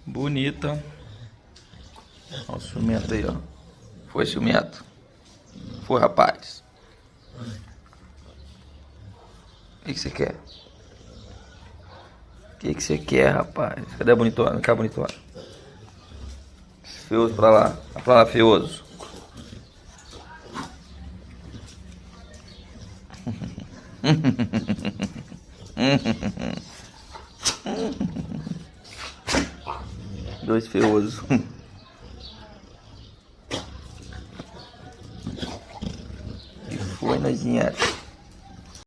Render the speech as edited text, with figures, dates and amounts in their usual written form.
Bonita. Olha o ciumento aí, ó. Foi, ciumento? Foi, rapaz. O que você quer? O que você quer, rapaz? Cadê a bonitona? Cadê a bonitona? Feioso pra lá. Vai pra lá, feioso. Dois feiosos.